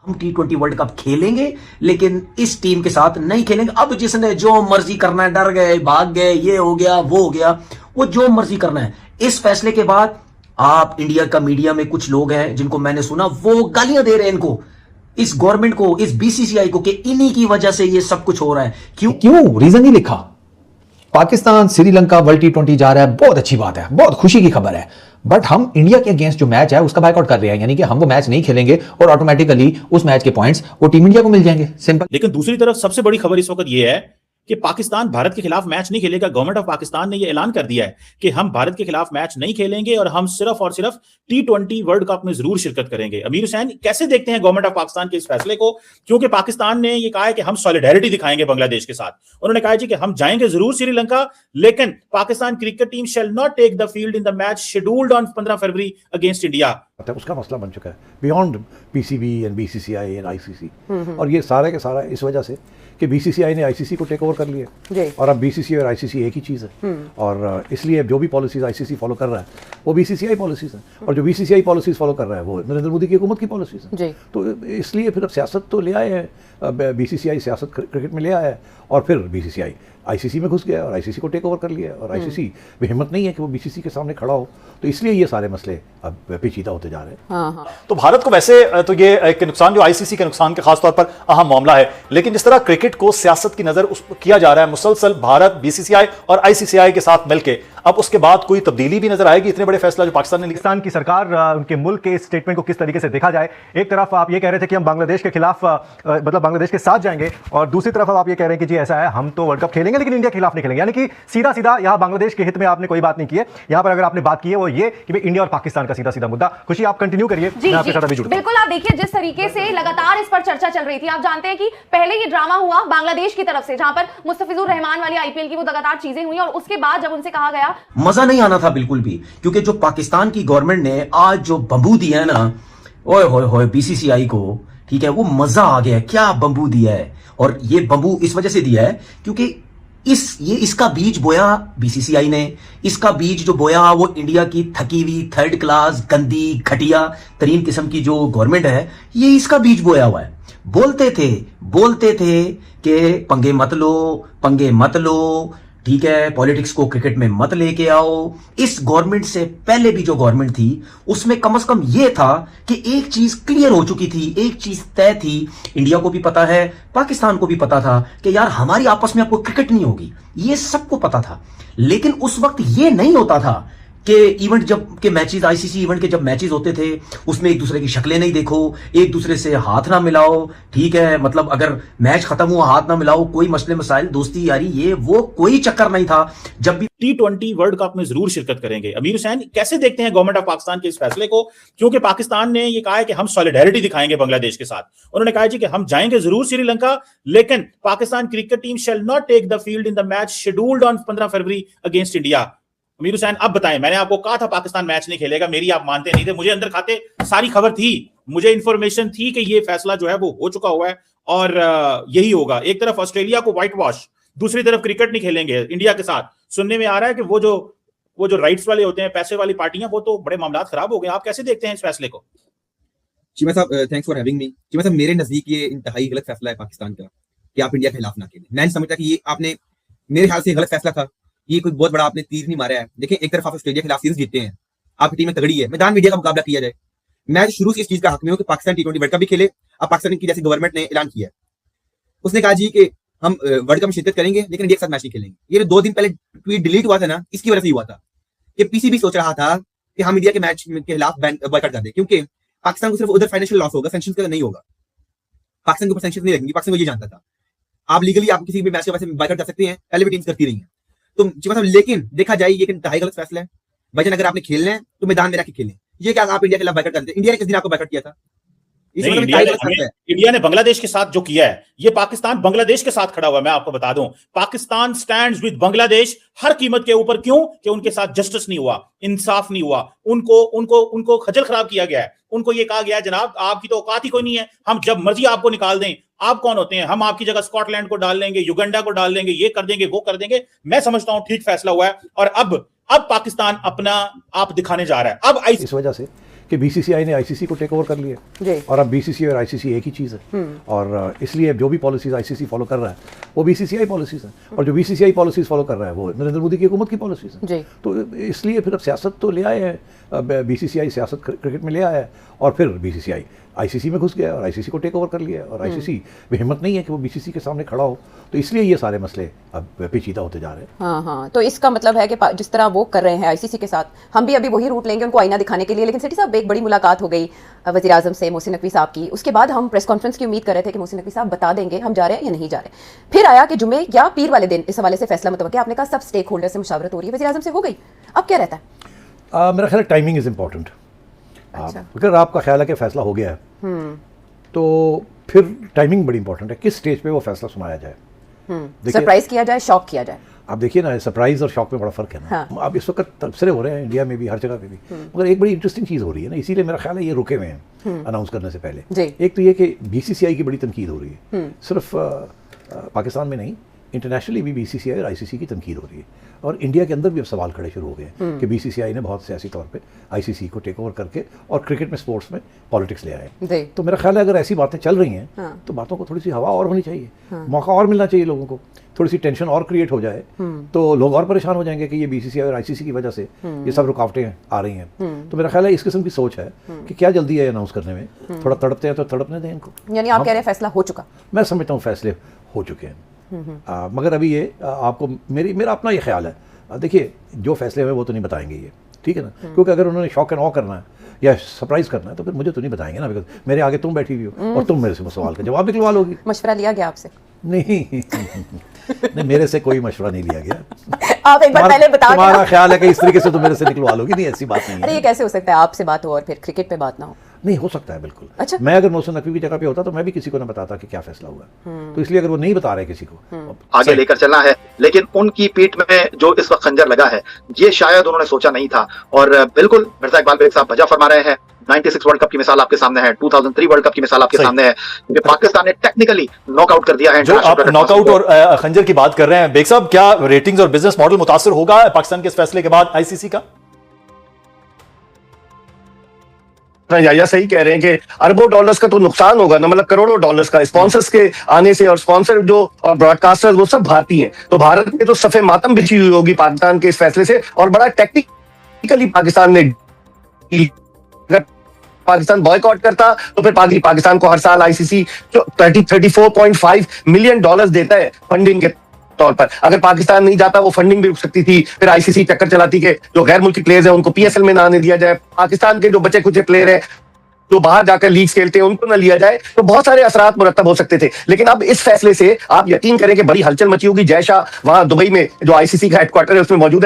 हम T20 world cup खेलेंगे लेकिन इस टीम के साथ नहीं खेलेंगे। अब जिसने जो मर्जी करना है, डर गए, भाग गए, ये हो गया, वो हो गया, वो जो मर्जी करना है। इस फैसले के बाद आप इंडिया का मीडिया में कुछ लोग हैं जिनको मैंने सुना वो गालियां दे रहे हैं इनको, इस गवर्नमेंट को, इस बीसीसीआई को, कि इन्हीं की वजह से ये सब कुछ हो रहा है। क्यों रीजन नहीं लिखा? पाकिस्तान श्रीलंका वर्ल्ड T20 जा रहा है, बहुत अच्छी बात है, बहुत खुशी की खबर है, बट हम इंडिया के अगेंस्ट जो मैच है उसका बायकॉट कर रहे हैं, यानी कि हम वो मैच नहीं खेलेंगे और ऑटोमेटिकली उस मैच के पॉइंट्स वो टीम इंडिया को मिल जाएंगे, सिंपल। लेकिन दूसरी तरफ सबसे बड़ी खबर इस वक्त यह है कि पाकिस्तान भारत के खिलाफ मैच नहीं खेलेगा। गवर्नमेंट ऑफ पाकिस्तान ने यह ऐलान कर दिया है कि हम भारत के खिलाफ मैच नहीं खेलेंगे और हम सिर्फ और सिर्फ T20 वर्ल्ड कप में जरूर शिरकत करेंगे। अमीर हुसैन, कैसे देखते हैं गवर्नमेंट ऑफ पाकिस्तान के इस फैसले को? क्योंकि पाकिस्तान ने यह कहा है कि हम सॉलिडेरिटी दिखाएंगे बांग्लादेश के साथ। उन्होंने कहा जी कि हम जाएंगे जरूर श्रीलंका, लेकिन Pakistan cricket team shall not take the field in the match scheduled on 15 February against India. उसका मसला बन चुका है beyond PCB and BCCI and ICC, और ये सारे के सारा इस वजह से कि बीसीसीआई ने आईसीसी को टेक ओवर कर लिया, और अब बीसीसीआई और आईसीसी एक ही चीज़ है, और इसलिए जो भी पॉलिसीज आईसीसी फॉलो कर रहा है वो बीसीसीआई पॉलिसीज हैं, और जो बीसीसीआई पॉलिसीज फॉलो कर रहा है वो नरेंद्र मोदी की हुकूमत की पॉलिसीज हैं। तो इसलिए फिर अब सियासत तो ले आए हैं, बीसीसीआई सियासत क्रिकेट में ले आया है, और फिर बीसीसीआई आईसीसी में घुस गया और आईसीसी को टेक ओवर कर लिया, और आईसीसी में हिम्मत नहीं है कि वो बीसीसी के सामने खड़ा हो, तो इसलिए ये सारे मसले अब पेचीदा होते जा रहे हैं। तो भारत को वैसे तो ये एक नुकसान जो आईसीसी के नुकसान के खासतौर पर अहम मामला है, लेकिन जिस तरह क्रिकेट को सियासत की नजर किया जा रहा है मुसलसल भारत बीसीसीआई और आईसीसीआई के साथ मिलकर, अब उसके बाद कोई तब्दीली भी नजर आएगी? इतने बड़े फैसला जो पाकिस्तान ने लिया। पाकिस्तान की सरकार उनके मुल्क के स्टेटमेंट को किस तरीके से देखा जाए? एक तरफ आप ये कह रहे थे कि हम बांग्लादेश के खिलाफ मतलब बांग्लादेश के साथ जाएंगे, और दूसरी तरफ आप ये कह रहे हैं कि जी ऐसा है हम तो वर्ल्ड कप खेलेंगे लेकिन इंडिया के खिलाफ नहीं खेलेंगे, यानी कि सीधा सीधा यहाँ बांग्लादेश के हित में आपने कोई बात नहीं की है। यहाँ पर अगर आपने बात की है वो ये कि इंडिया और पाकिस्तान का सीधा सीधा मुद्दा। खुशी, आप कंटिन्यू करिए, मैं आपके साथ अभी जुड़ता हूं। बिल्कुल, आप देखिए जिस तरीके से लगातार इस पर चर्चा चल रही थी, आप जानते हैं कि पहले ये ड्रामा हुआ बांग्लादेश की तरफ से, जहां पर मुस्तफिजुर रहमान वाली आईपीएल की वो लगातार चीजें हुई, और उसके बाद जब उनसे कहा गया, मजा नहीं आना था बिल्कुल भी, क्योंकि जो पाकिस्तान की गवर्नमेंट ने आज जो बंबू दिया है ना, ओए होए होए बीसीसीआई को, ठीक है, वो मजा आ गया। क्या बंबू दिया है, और ये बंबू इस वजह से दिया है क्योंकि इसका बीज बोया बीसीसीआई ने, इसका बीज जो बोया वो इंडिया की थकी हुई थर्ड क्लास गंदी घटिया तरीन किस्म की जो गवर्नमेंट है, ये इसका बीज बोया हुआ है। बोलते थे कि पंगे मत लो, ठीक है, पॉलिटिक्स को क्रिकेट में मत लेके आओ। इस गवर्नमेंट से पहले भी जो गवर्नमेंट थी उसमें कम से कम यह था कि एक चीज क्लियर हो चुकी थी, एक चीज तय थी, इंडिया को भी पता है, पाकिस्तान को भी पता था कि यार हमारी आपस में आपको क्रिकेट नहीं होगी, ये सबको पता था। लेकिन उस वक्त ये नहीं होता था कि इवेंट जब के मैचेस, आईसीसी इवेंट के जब मैचेस होते थे उसमें एक दूसरे की शक्लें नहीं देखो, एक दूसरे से हाथ ना मिलाओ, ठीक है, मतलब अगर मैच खत्म हुआ हाथ ना मिलाओ, कोई मसले मसाइल दोस्ती यारी ये वो कोई चक्कर नहीं था। जब भी T20 वर्ल्ड कप में जरूर शिरकत करेंगे। अमीर हुसैन, कैसे देखते हैं गवर्नमेंट ऑफ पाकिस्तान के इस फैसले को? क्योंकि पाकिस्तान ने यह कहा है कि हम सॉलिडेरिटी दिखाएंगे बांग्लादेश के साथ। उन्होंने कहा जी कि हम जाएंगे जरूर श्रीलंका, लेकिन Pakistan cricket team shall not take the field in the match scheduled on 15 February against India. Amir Hussain, अब बताएं, मैंने आपको कहा था पाकिस्तान मैच नहीं खेलेगा, मेरी आप मानते नहीं थे, मुझे अंदर खाते सारी खबर थी, मुझे इंफॉर्मेशन थी कि ये फैसला जो है वो हो चुका हुआ है और यही होगा। एक तरफ ऑस्ट्रेलिया को व्हाइट वॉश, दूसरी तरफ क्रिकेट नहीं खेलेंगे इंडिया के साथ। सुनने में आ रहा है कि वो जो राइट्स वाले होते हैं, पैसे वाली पार्टियां, वो तो बड़े मामला खराब हो गए। आप कैसे देखते हैं इस फैसले को? चीमा साहब, thanks for having me. Cheema साहब, मेरे नजदीक ये इंतहाई गलत फैसला है पाकिस्तान का कि आप इंडिया के खिलाफ ना खेलें। मैं नहीं समझता कि ये आपने, मेरे ख्याल से गलत फैसला था, ये कोई बहुत बड़ा आपने तीर नहीं मारा है। देखिए, एक तरफ आप ऑस्ट्रेलिया के खिलाफ सीरीज जीतते हैं, आपकी टीम में तगड़ी है, मैदान मीडिया का मुकाबला किया जाए। मैं शुरू से इस चीज का हक में हूं कि पाकिस्तान T20 वर्ल्ड कप भी खेले। अब पाकिस्तान की जैसे गवर्नमेंट ने ऐलान किया है, उसने कहा जी कि हम वर्ल्ड कप में शिरकत करेंगे लेकिन इंडिया के साथ मैच नहीं खेलेंगे। ये 2 दिन पहले ट्वीट डिलीट हुआ था ना, इसकी वजह से हुआ था कि पीसीबी सोच रहा था कि हम इंडिया के मैच के खिलाफ बॉयकॉट कर दें, क्योंकि पाकिस्तान को सिर्फ उधर फाइनेंशियल लॉस होगा, सैंक्शंस का नहीं होगा। पाकिस्तान के ऊपर सैंक्शंस नहीं लगेंगे, पाकिस्तान को ये जानता था। आप लीगली आप किसी भी मैच के वजह से बॉयकॉट कर सकते हैं, पहले भी टीम्स करती रही हैं। तो मतलब, लेकिन देखा जाए ये इंतहाई गलत फैसला है। भाईजान, अगर आपने खेलना है तो मैदान में रख के खेलें। ये क्या आप इंडिया के खिलाफ बॉयकॉट करते हैं? इंडिया ने किस दिन आपको बॉयकॉट किया था? इंडिया ने बांग्लादेश के साथ जो किया है, ये पाकिस्तान बांग्लादेश के साथ खड़ा हुआ है। मैं आपको बता दूं, पाकिस्तान स्टैंड्स विद बांग्लादेश हर कीमत के ऊपर। क्यों? कि उनके साथ जस्टिस नहीं हुआ, इंसाफ नहीं हुआ, उनको खजल खराब किया गया है। उनको ये कहा गया है जनाब आपकी तो औकात ही कोई नहीं है, हम जब मर्जी आपको निकाल दें। आप कौन होते हैं? हम आपकी जगह स्कॉटलैंड को डाल लेंगे, युगांडा को डाल देंगे, ये कर देंगे, वो कर देंगे। मैं समझता हूं ठीक फैसला हुआ है, और अब पाकिस्तान अपना आप दिखाने जा रहा है। अब इस वजह से कि बीसीसीआई ने आईसीसी को टेक ओवर कर लिया और अब बीसीसीआई और आईसीसी एक ही चीज़ है और इसलिए जो भी पॉलिसीज आईसीसी फॉलो कर रहा है वो बीसीसीआई पॉलिसीज है और जो बीसीसीआई पॉलिसीज फॉलो कर रहा है वो नरेंद्र मोदी की हुकूमत की पॉलिसीज है। तो इसलिए फिर अब सियासत तो ले आए हैं, बीसीसीआई सियासत क्रिकेट में ले आया है और फिर बीसीसीआई आईसीसी में घुस गया और आईसीसी को टेक ओवर कर लिया और आईसीसी में हिम्मत नहीं है कि वो बीसीसी के सामने खड़ा हो, तो इसलिए ये सारे मसले अब पेचीदा होते जा रहे हैं। हाँ, तो इसका मतलब है कि जिस तरह वो कर रहे हैं आईसीसी के साथ, हम भी अभी वही रूट लेंगे उनको आईना दिखाने के लिए। लेकिन सेठी साहब, एक बड़ी मुलाकात हो गई वज़ीर आज़म से मोहसिन नकवी साहब की, उसके बाद हम प्रेस कॉन्फ्रेंस की उम्मीद कर रहे थे कि मोहसिन नकवी साहब बता देंगे हम जा रहे हैं या नहीं जा रहे। फिर आया कि जुमे या पीर वाले दिन इस हवाले से फैसला मुतवक्किल। आपने कहा सब स्टेक होल्डर से मुशावरत हो रही है, वज़ीर आज़म से हो गई, अब क्या रहता है? मेरा ख्याल है टाइमिंग इज़ इम्पॉर्टेंट। अगर आपका ख्याल है कि फैसला हो गया है तो फिर टाइमिंग बड़ी इंपॉर्टेंट है, किस स्टेज पे वो फैसला सुनाया जाए। सरप्राइज किया जाए, शॉक किया जाए। आप देखिए ना, सरप्राइज और शॉक में बड़ा फर्क है ना। हाँ। अब इस वक्त तबसरे हो रहे हैं इंडिया में भी, हर जगह पे भी, मगर एक बड़ी इंटरेस्टिंग चीज़ हो रही है ना, इसीलिए मेरा ख्याल है ये रुके हुए हैं अनाउंस करने से पहले। एक तो ये कि बीसीसीआई की बड़ी तनकीद हो रही है, सिर्फ पाकिस्तान में नहीं, इंटरनेशनली भी बीसीसीआई और आईसीसी की तनकीद हो रही है और इंडिया के अंदर भी अब सवाल खड़े शुरू हो गए हैं कि बीसीसीआई ने बहुत सियासी तौर पे आईसीसी को टेक ओवर करके और क्रिकेट में, स्पोर्ट्स में पॉलिटिक्स ले आए। तो मेरा ख्याल है अगर ऐसी बातें चल रही हैं तो बातों को थोड़ी सी हवा और होनी चाहिए, मौका और मिलना चाहिए लोगों को, थोड़ी सी टेंशन और क्रिएट हो जाए तो लोग और परेशान हो जाएंगे कि ये बीसीसीआई और आईसीसी की वजह से ये सब रुकावटें आ रही हैं। तो मेरा ख्याल है इस किस्म की सोच है कि क्या जल्दी है अनाउंस करने में, थोड़ा तड़पते हैं तो तड़पने दें इनको। यानी आप कह रहे हैं फैसला हो चुका? मैं समझता हूँ फैसले हो चुके हैं, मगर अभी ये आपको मेरा अपना ये ख्याल है, देखिए जो फैसले हुए वो तो नहीं बताएंगे ये, ठीक है ना, क्योंकि अगर उन्होंने शॉक एंड ऑ करना है या सरप्राइज करना है तो फिर मुझे तो नहीं बताएंगे ना, बिकॉज मेरे आगे तुम बैठी हुई हो और तुम मेरे से सवाल का जवाब निकलवा लोगी। मशवरा लिया गया आपसे? नहीं नहीं, मेरे से कोई मशवरा नहीं लिया गया। आप एक बार पहले बता, तुम्हारा ख्याल है कि इस तरीके से तुम मेरे से निकलवा लोगी? नहीं, ऐसी बात नहीं है। अरे ये कैसे हो सकता है, आपसे बात हो और फिर क्रिकेट पे बात ना हो? नहीं हो सकता है, बिल्कुल। अच्छा। मैं अगर मोहसिन नकवी की जगह पे होता तो मैं भी किसी को ना बताता कि क्या फैसला हुआ। तो इसलिए अगर वो नहीं बता रहे किसी को, आगे लेकर चलना है, लेकिन उनकी पीठ में जो इस वक्त खंजर लगा है ये शायद उन्होंने सोचा नहीं था। और बिल्कुल मिर्जा इकबाल बेग साहब बजा फरमा रहे हैं, 96 वर्ल्ड कप की मिसाल आपके सामने है, 2003 वर्ल्ड कप की मिसाल आपके सामने है, क्योंकि पाकिस्तान ने टेक्निकली नॉकआउट कर दिया है। जो आप नॉकआउट और खंजर की बात कर रहे हैं, बेग साहब, क्या रेटिंग्स और बिजनेस मॉडल मुतासिर होगा पाकिस्तान के इस फैसले के बाद आईसीसी का? या सही कह रहे हैं कि अरबों डॉलर्स का तो नुकसान होगा ना, मतलब करोड़ों डॉलर्स का स्पॉन्सर्स के आने से, और स्पॉन्सर जो ब्रॉडकास्टर्स वो सब भारतीय हैं, तो भारत में तो सफे मातम बिछी हुई होगी पाकिस्तान के इस फैसले से। और बड़ा टेक्निकली पाकिस्तान ने, अगर पाकिस्तान बॉयकॉट करता तो फिर पाकिस्तान को हर साल आईसीसी 34.5 मिलियन डॉलर्स देता है फंडिंग के तौर पर। अगर पाकिस्तान नहीं जाता वो फंडिंग भी रुक सकती थी, फिर आईसीसी चक्कर चलाती कि जो गैर मुल्की प्लेयर्स हैं उनको पीएसएल में ना आने दिया जाए, पाकिस्तान के जो बचे कुछ प्लेयर हैं जो बाहर जाकर लीग्स खेलते हैं उनको ना लिया जाए, तो बहुत सारे असरात मुरत्तब हो सकते थे। लेकिन अब इस फैसले से आप यकीन करें कि बड़ी हलचल मची होगी। जय शाह वहां दुबई में जो आईसीसी का हेडक्वार्टर है उसमें मौजूद है।